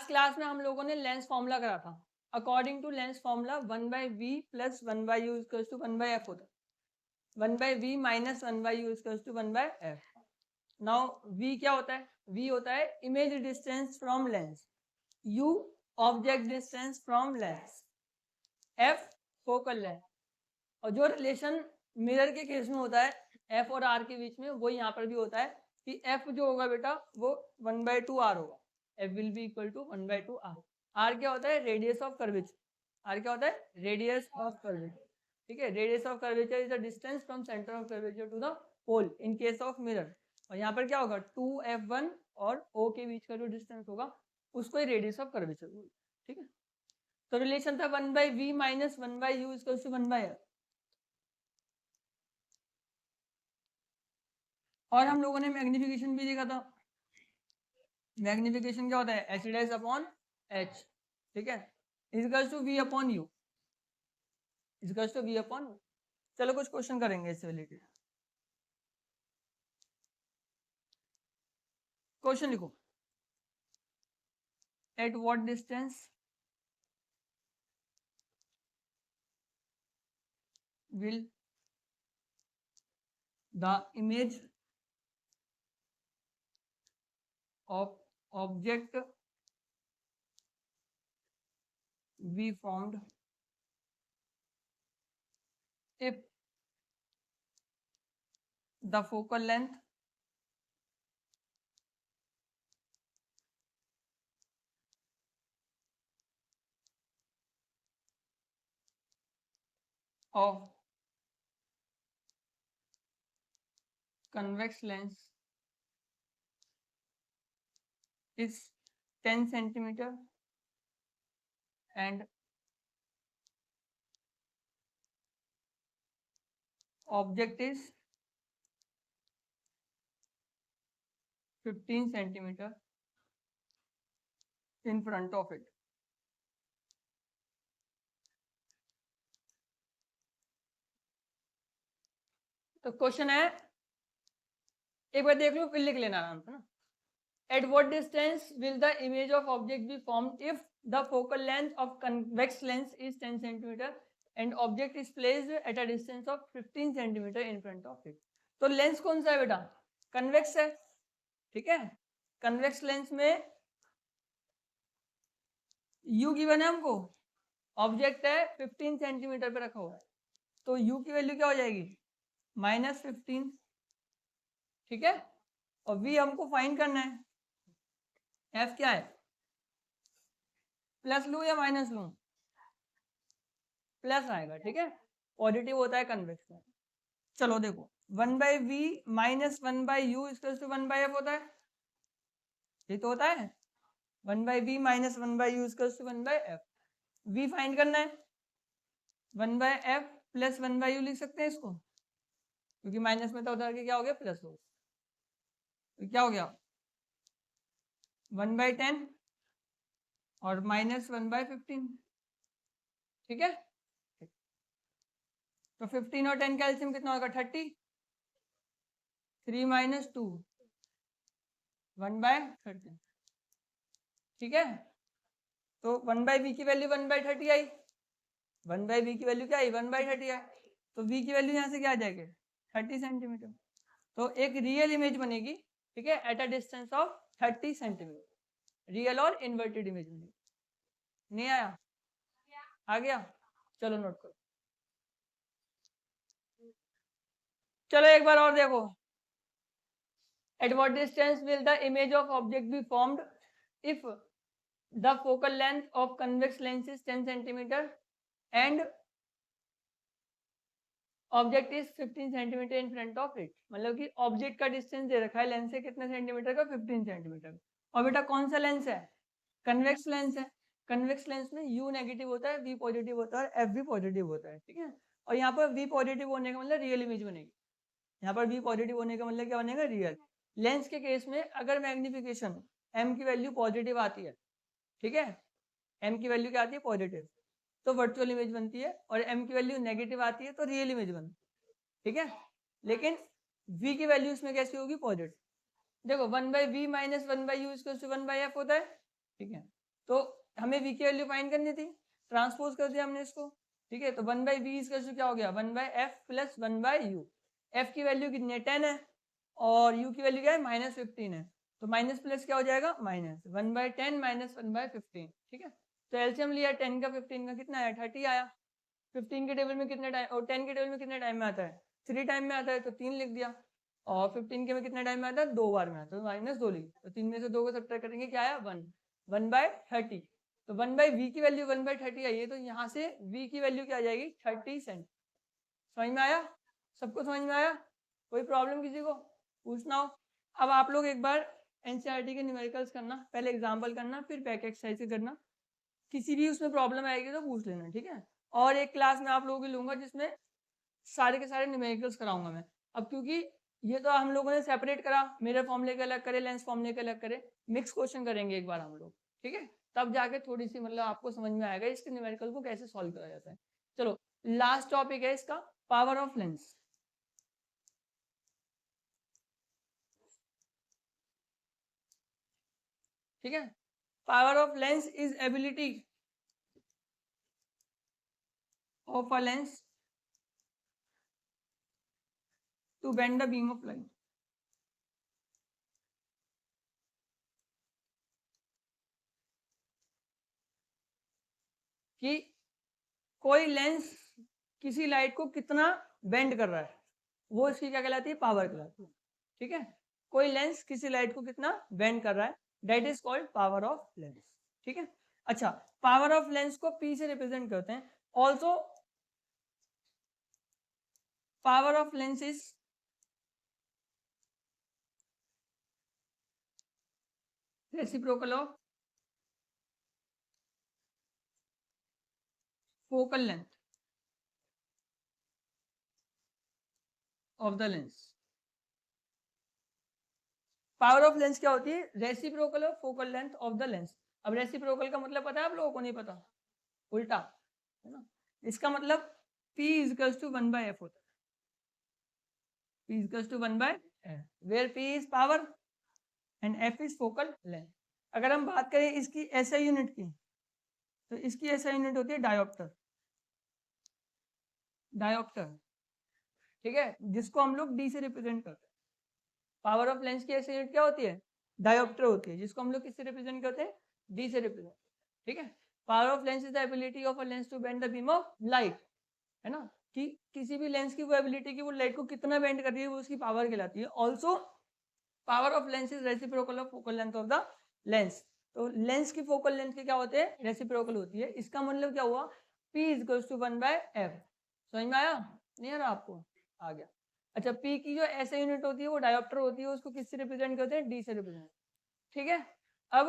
Class में हम लोगों ने लेंस फॉर्मूला करा था। According to lens formula 1/v plus 1/u equals to 1/f होता है। 1/v minus 1/u equals to 1/f। Now v क्या होता है? v होता है image distance from lens, u object distance from lens, f focal length. और जो relation mirror के केस में होता है f और r के बीच में, वो यहाँ पर भी होता है कि f जो होगा बेटा वो 1/2 r होगा। f will be equal to 1/2 r। r क्या होता है? Radius of curvature. r क्या होता है? Radius of curvature. ठीक है, radius of curvature is the distance from centre of curvature to the pole in case of mirror. और यहाँ पर क्या होगा? 2f1 और o के बीच का जो डिस्टेंस होगा उसको ही रेडियस ऑफ कर्वेचर बोलते हैं। ठीक है, तो रिलेशन था 1/v minus 1/u equals to 1/f। और हम लोगों ने मैग्निफिकेशन भी देखा था। मैग्निफिकेशन क्या होता है? H dash upon H. ठीक है, equals to V upon U, equals to V upon. चलो कुछ क्वेश्चन करेंगे इससे रिलेटेड। क्वेश्चन लिखो, at what distance will the image of object be formed if the focal length of convex lens is 10 centimeter and object is 15 centimeter in front of it. तो question है, एक बार देख लो फिर लिख लेना आराम से ना। At what distance will the image of object be formed if the focal length of convex lens is 10 centimeter and object is placed at a distance of 15 centimeter in front of it? तो lens कौन सा है बेटा? Convex है। ठीक है, convex lens में u given है हमको, ऑब्जेक्ट है 15 सेंटीमीटर पे रखा हुआ है, तो u की वैल्यू क्या हो जाएगी? -15। ठीक है, और v हमको फाइंड करना है, f क्या है? प्लस लूं या माइनस लूं? प्लस आएगा। ठीक है, पॉजिटिव होता है कन्वेक्स में। चलो देखो, 1/v minus 1/u equals to 1/f होता है, ये तो होता है। 1/v minus 1/u equals to 1/f। v find करना है, 1/f प्लस 1/u लिख सकते हैं इसको, क्योंकि माइनस में था उधर के क्या हो गया? प्लस हो गया। तो क्या हो गया? 1/10 और माइनस 1/15। ठीक है, तो 15 और 10 का एलसीएम कितना होगा? 30। 3 माइनस 2 1/30। ठीक है, तो 1/v की वैल्यू 1/30 आई, 1/v की वैल्यू क्या आई? 1/30 आई, तो v की वैल्यू यहाँ से क्या आ जाएगी? 30 सेंटीमीटर। तो एक रियल इमेज बनेगी, ठीक है, at a distance of 30 centimetre. Real और इन्वर्टेड इमेज बनेगी। नहीं आया? आ गया? चलो नोट करो। चलो एक बार और देखो, eight what distance will the image of object be formed if the focal length of convex lens is 10 centimeter and object is 15 centimeter in front of it। मतलब कि ऑब्जेक्ट का डिस्टेंस दे रखा है लेंस से कितने सेंटीमीटर का? 15 centimetre. और बेटा कौन सा लेंस है? कन्वेक्स लेंस है। कन्वेक्स लेंस में u नेगेटिव होता है, v पॉजिटिव होता है और f भी पॉजिटिव होता है। ठीक है, और यहाँ पर v पॉजिटिव होने का मतलब रियल इमेज बनेगी। यहाँ पर v पॉजिटिव होने का मतलब क्या बनेगा? रियल। लेंस के केस में अगर मैग्निफिकेशन m की वैल्यू पॉजिटिव आती है, ठीक है, m की वैल्यू क्या आती है? पॉजिटिव, तो वर्चुअल इमेज बनती है, और m की वैल्यू नेगेटिव आती है तो रियल इमेज बनती है। ठीक है, लेकिन v की वैल्यू इसमें कैसी होगी? पॉजिटिव। देखो 1/v minus 1/u equals to 1/f होता है। ठीक है, तो हमें v की वैल्यू फाइंड करनी थी, ट्रांसपोज कर दिया हमने इसको, ठीक है। तो 1/v इज क्या हो गया 1/f प्लस 1/u। f की वैल्यू कितनी है 10 है और u की वैल्यू क्या है -15 है, तो माइनस प्लस क्या हो जाएगा माइनस 1/10 माइनस 1/15, ठीक है। तो एलसीएम लिया 10 का 15 का कितना आया 30 आया। 15 के टेबल में कितने टाइम और 10 के टेबल में कितने टाइम में आता है 3 टाइम में आता है, तो 3 लिख दिया। और 15 के में कितने टाइम में आता है 2 बार में आता है, तो -2 लिख, तो 3 में से 2 को सब्ट्रैक्ट करेंगे क्या आया 1 1/30। तो 1/v की वैल्यू 1/30 आई है, तो यहाँ से v की वैल्यू क्या आ जाएगी 30 सेंट। समझ में आया, सबको समझ में आया, कोई प्रॉब्लम किसी को पूछना हो। अब आप लोग एक बार एनसीईआरटी के न्यूमेरिकल्स करना, पहले एग्जाम्पल करना फिर बैक एक्सरसाइज करना, किसी भी उसमें प्रॉब्लम आएगी तो पूछ लेना, ठीक है। और एक क्लास में आप लोगों की लूंगा जिसमें सारे के सारे न्यूमेरिकल्स कराऊंगा मैं। अब क्योंकि ये तो हम लोगों ने सेपरेट करा, मेरे फॉर्मूले के अलग करे, लेंस फॉर्मूले के अलग करे, मिक्स क्वेश्चन करेंगे एक बार हम लोग, ठीक है। तब जाके थोड़ी सी मतलब आपको समझ में आएगा इसके न्यूमेरिकल को कैसे सॉल्व करा जाता है। चलो लास्ट टॉपिक है इसका पावर ऑफ लेंस, ठीक है। Power of lens is ability of a lens to bend the beam of light। कि कोई लेंस किसी लाइट को कितना बेंड कर रहा है, वो इसकी क्या कहलाती है पावर कहलाती है, ठीक है। कोई लेंस किसी लाइट को कितना बेंड कर रहा है, that is called power of lens, ठीक है। अच्छा, पावर ऑफ लेंस को P से रिप्रेजेंट करते हैं। Also power of lens is reciprocal of focal length of the lens. Power of lens क्या होती है reciprocal of focal length of the lens. अब रेसिप्रोकल का मतलब पता है आप लोगों को, नहीं पता, उल्टा है ना। इसका मतलब P इज टू 1/f होता है, P is to 1/f, where P is power and F is focal length. अगर हम बात करें इसकी एसआई यूनिट की, तो इसकी एसआई यूनिट होती है डायोप्टर, डायोप्टर, ठीक है, जिसको हम लोग डी से रिप्रेजेंट करते हैं। पावर ऑफ लेंस की एसआई यूनिट क्या होती है डायोप्टर होती है, जिसको हम लोग किससे रिप्रेजेंट करते हैं डी से रिप्रेजेंट, ठीक है। Power of lens is the ability of a lens to bend the beam of light, है ना, कि किसी भी लेंस की वो एबिलिटी की वो लाइट को कितना बेंड कर रही है वो उसकी पावर कहलाती है। Also power of lens is reciprocal of focal length of the lens. तो लेंस की फोकल लेंथ के क्या होते हैं रेसिप्रोकल होती है। इसका मतलब क्या हुआ P इज टू 1/f। समझ में आया नहीं आ रहा आपको, आ गया। अच्छा, P की जो ऐसे यूनिट होती है वो डायोप्टर होती है, उसको किससे रिप्रेजेंट करते हैं डी से रिप्रेजेंट, ठीक है। अब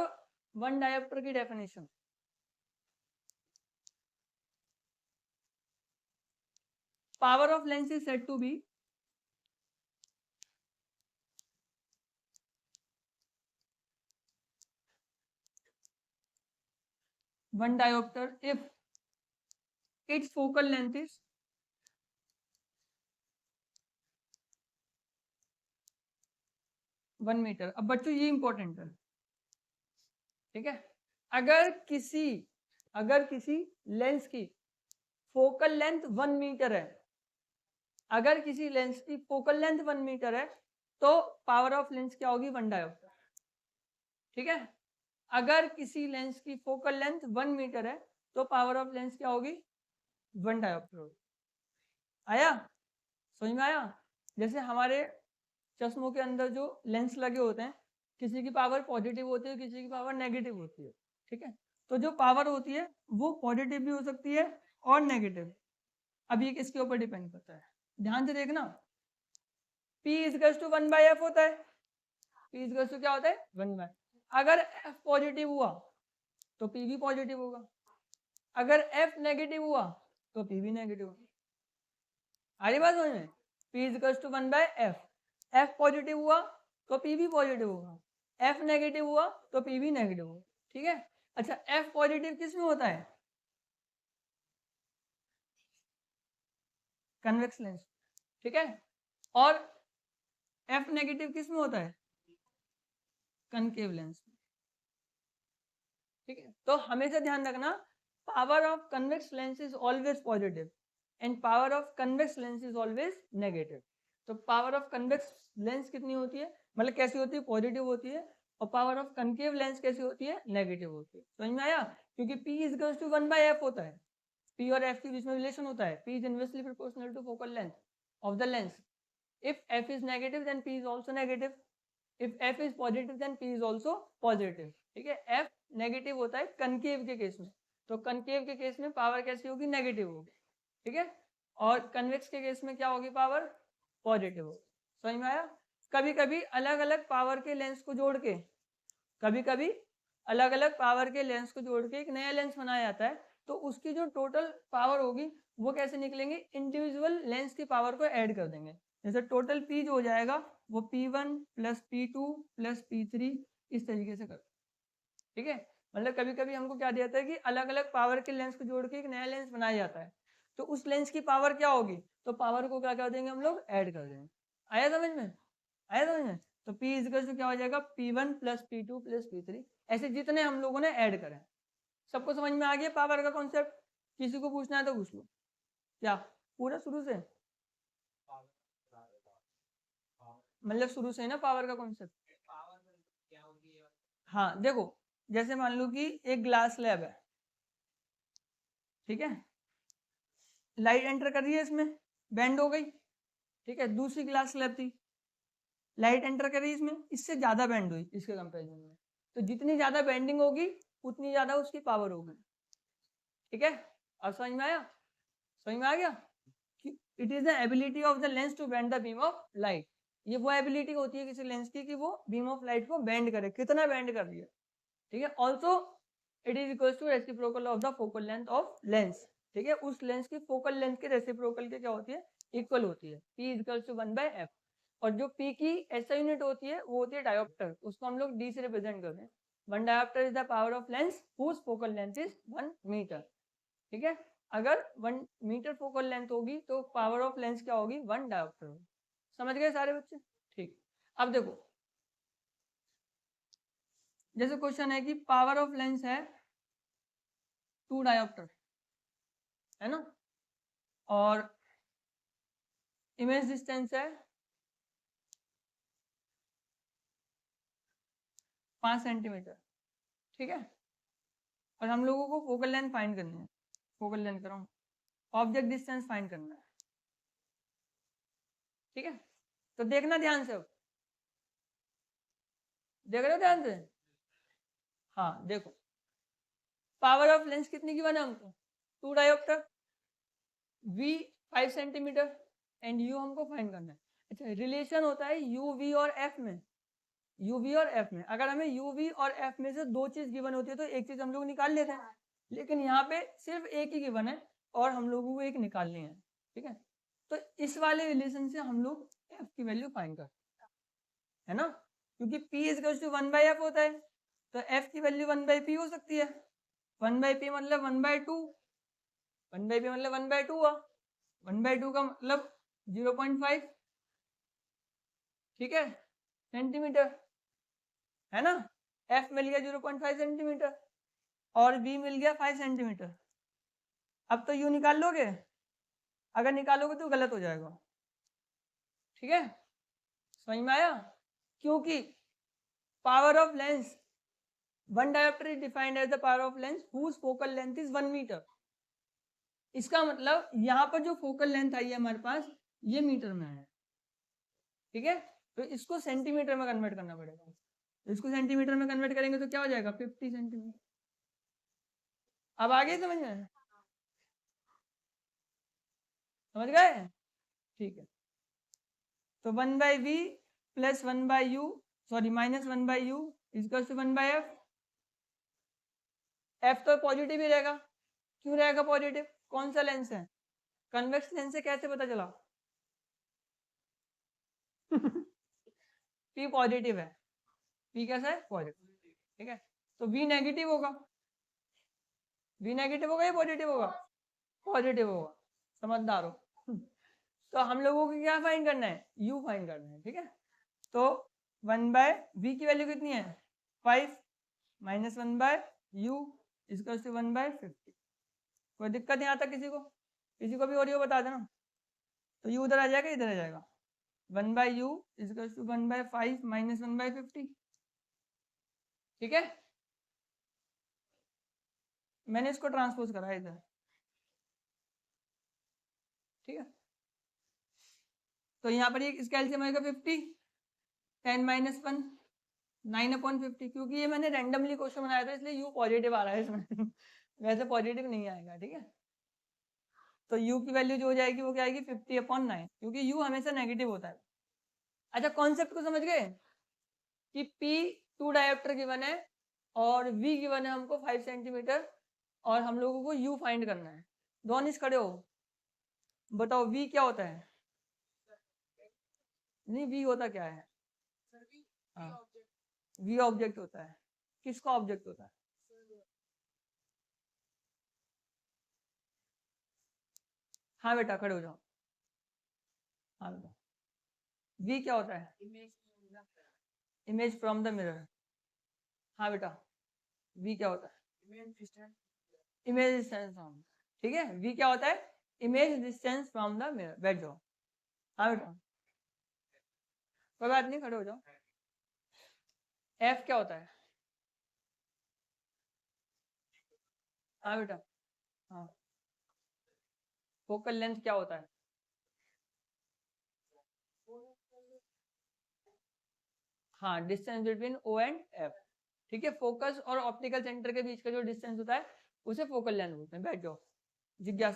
वन डायोप्टर की definition, power of lens is said to be one diopter if its focal length is 1 metre. अब बच्चों ये इंपॉर्टेंट है, ठीक है। अगर किसी लेंस की फोकल लेंथ 1 मीटर है, अगर किसी लेंस की फोकल लेंथ 1 मीटर है तो पावर ऑफ लेंस क्या होगी 1 डायोप्टर, ठीक है। अगर किसी लेंस की फोकल लेंथ 1 मीटर है तो पावर ऑफ लेंस क्या होगी 1 डायोप्टर होगी। आया समझ में आया। जैसे हमारे चश्मों के अंदर जो लेंस लगे होते हैं, किसी की पावर पॉजिटिव होती है, किसी की पावर नेगेटिव होती है, ठीक है। तो जो पावर होती है वो पॉजिटिव भी हो सकती है और नेगेटिव। अब ये किसके ऊपर डिपेंड करता है, ध्यान से देखना। P इज टू 1/f होता है, P इज टू क्या होता है 1/, अगर F पॉजिटिव हुआ तो P भी पॉजिटिव होगा, अगर F नेगेटिव हुआ तो P भी नेगेटिव होगा। आगे बात समझ में, P is to 1/f, F positive हुआ तो P भी पॉजिटिव होगा, F नेगेटिव हुआ तो P भी नेगेटिव होगा, ठीक है। अच्छा, F पॉजिटिव किस में होता है कन्वेक्स लेंस, ठीक है, और F नेगेटिव किस में होता है कनकेव लेंस, ठीक है, तो हमेशा ध्यान रखना power of convex lens is always positive and power of convex lens is always negative. तो पावर ऑफ कन्वेक्स लेंस कितनी होती है, मतलब कैसी होती है, पॉजिटिव होती है, और पावर ऑफ कनकेव लेंस कैसी होती है, नेगेटिव होती है। समझ में आया? क्योंकि P is equal to 1/f होता है, P और F के बीच में रिलेशन होता है, P is inversely proportional to focal length of the lens. If F is negative then P is also negative. If F is positive then P is also positive. ठीक है, F negative होता है concave के case में, तो concave के case में power कैसी होगी, नेगेटिव होगी। ठीक है, और कन्वेक्स के केस में क्या होगी, पावर पॉजिटिव होगी। समझ में आया? कभी कभी अलग अलग पावर के लेंस को जोड़ के, कभी कभी अलग अलग पावर के लेंस को जोड़ के एक नया लेंस बनाया जाता है, तो उसकी जो टोटल पावर होगी वो कैसे निकलेंगे, इंडिविजुअल लेंस की पावर को ऐड कर देंगे। जैसे टोटल P जो हो जाएगा वो P1 plus P2 plus P3 इस तरीके से कर। ठीक है, मतलब कभी कभी हमको क्या दिया जाता है कि अलग अलग पावर के लेंस को जोड़ के एक नया लेंस बनाया जाता है, तो उस लेंस की पावर क्या होगी, तो पावर को क्या कर देंगे हम लोग, ऐड कर देंगे। आया समझ में? आया समझ में? तो P इक्वल टू क्या हो जाएगा, P1 plus P2 plus P3, ऐसे जितने हम लोगों ने ऐड करें। सबको समझ में आ गया पावर का कॉन्सेप्ट? किसी को पूछना है तो पूछ लो। क्या पूरा शुरू से, मतलब शुरू से ना पावर का कॉन्सेप्ट? हाँ देखो, जैसे मान लो कि एक ग्लास स्लैब है, ठीक है, लाइट एंटर कर रही है इसमें, बेंड हो गई। ठीक है, दूसरी ग्लास स्लैब थी, लाइट एंटर कर रही है इसमें, इससे ज्यादा बेंड हुई इसके कंपैरिजन में, तो जितनी ज्यादा बेंडिंग होगी उतनी ज्यादा उसकी पावर होगी। ठीक है, अब समझ में आया? समझ में आ गया? It is the ability of the lens to bend the beam of light. ये वो एबिलिटी होती है किसी लेंस की कि वो बीम ऑफ लाइट को बेंड करे, कितना बेंड कर रही है। ठीक है, also it is equal to reciprocal of the focal length of lens. ठीक है, उस लेंस की फोकल लेंथ के रेसिप्रोकल के क्या होती है, इक्वल होती है। P is equal to 1/f, और जो P की SI यूनिट होती है वो होती है डायोप्टर, उसको हम लोग D से रिप्रेजेंट करते हैं। 1 dioptre is the power of lens whose focal length is 1 metre. ठीक है, अगर 1 मीटर फोकल लेंथ होगी तो पावर ऑफ लेंस क्या होगी, 1 डायोप्टर होगी। समझ गए सारे बच्चे? ठीक, अब देखो, जैसे क्वेश्चन है कि पावर ऑफ लेंस है 2 डायोप्टर, है ना, और इमेज डिस्टेंस है 5 सेंटीमीटर। ठीक है, और हम लोगों को फोकल लेंथ फाइंड करनी है, फोकल लेंथ कर रहा हूँ, ऑब्जेक्ट डिस्टेंस फाइंड करना है। ठीक है, तो देखना ध्यान से, अब देख रहे हो ध्यान से? हाँ देखो, पावर ऑफ लेंस कितनी की बना हमको, 2 dioptre, V 5 centimetre and U हमको फाइंड करना है। अच्छा, रिलेशन होता है UV और F में, UV और F में, अगर हमें UV और F में से दो चीज गिवन होती है तो एक चीज हम लोग निकाल लेते हैं, लेकिन यहाँ पे सिर्फ एक ही गिवन है और हम लोगों को एक निकालनी है। ठीक है, तो इस वाले रिलेशन से हम लोग F की वैल्यू फाइंड करते हैं, है ना, क्योंकि P is equal to 1/f होता है, तो F की वैल्यू 1/p हो सकती है। 1/p मतलब 1/2, 1/p मतलब 1/2 हुआ, 1/2 का मतलब 0.5, ठीक है, सेंटीमीटर, है ना। F मिल गया 0.5 सेंटीमीटर और V मिल गया 5 सेंटीमीटर। अब तो U निकाल लोगे, अगर निकालोगे तो गलत हो जाएगा। ठीक है, समझ में आया? क्योंकि power of lens, 1 dioptre is defined as the power of lens whose focal length is 1 metre. इसका मतलब यहाँ पर जो फोकल लेंथ आई है हमारे पास, ये मीटर में है। ठीक है, तो इसको सेंटीमीटर में कन्वर्ट करना पड़ेगा, इसको सेंटीमीटर में कन्वर्ट करेंगे तो क्या हो जाएगा, 50 सेंटीमीटर। अब आगे समझ में, समझ गए? ठीक है, तो 1/v plus 1/u, sorry minus 1/u equal to 1/f। F तो पॉजिटिव ही रहेगा, क्यों रहेगा पॉजिटिव, कौन सा लेंस है, कन्वेक्स लेंस से, कैसे पता चला? P पॉजिटिव है, P कैसा है, पॉजिटिव। ठीक है, तो V नेगेटिव होगा, V नेगेटिव होगा या पॉजिटिव होगा, पॉजिटिव होगा, समझदार हो। तो हम लोगों को क्या फाइंड करना है, U फाइंड करना है। ठीक है, तो 1/v की वैल्यू कितनी है, 5 minus 1/u u equal to 1/50। कोई दिक्कत नहीं आता किसी को भी हो रही हो बता देना। तो u उधर आ जाएगा, इधर आ जाएगा, 1/u इक्वल टू 1/5 माइनस 1/50। ठीक है, मैंने इसको ट्रांसपोज करा है इधर। ठीक है, तो यहाँ पर ये इसका एलसीएम आएगा 50, 10 माइनस 1 9/50, क्योंकि ये मैंने रैंडमली क्वेश्चन बनाया था इसलिए u पॉजिटिव आ रहा है इसमें वैसे पॉजिटिव नहीं आएगा। ठीक है, तो u की वैल्यू जो हो जाएगी वो क्या आएगी 50/9, क्योंकि u हमेशा नेगेटिव होता है। अच्छा, कॉन्सेप्ट को समझ गए कि P 2 डायोप्टर गिवन है और V गिवन है हमको 5 सेंटीमीटर और हम लोगों को U फाइंड करना है। दोनों इस खड़े हो, बताओ V क्या होता है? नहीं, V होता क्या है? हाँ, V ऑब्जेक्ट होता है। किसका ऑब्जेक्ट होता है? हाँ बेटा खड़े हो जाओ। हाँ बेटा, V क्या होता है? Image from the mirror. हाँ बेटा, V क्या होता है? Image distance from. ठीक है, V क्या होता है? Image distance from the mirror. बैठ जाओ। हाँ बेटा, कोई बात नहीं, खड़े हो जाओ। F क्या होता है? हाँ बेटा, हाँ, फोकल लेंथ क्या होता है? हाँ, distance between O and F। ठीक है, फोकस और ऑप्टिकल सेंटर के बीच का जो डिस्टेंस होता है उसे फोकल लेंथ बोलते हैं। बैठ जाओ। जिज्ञासा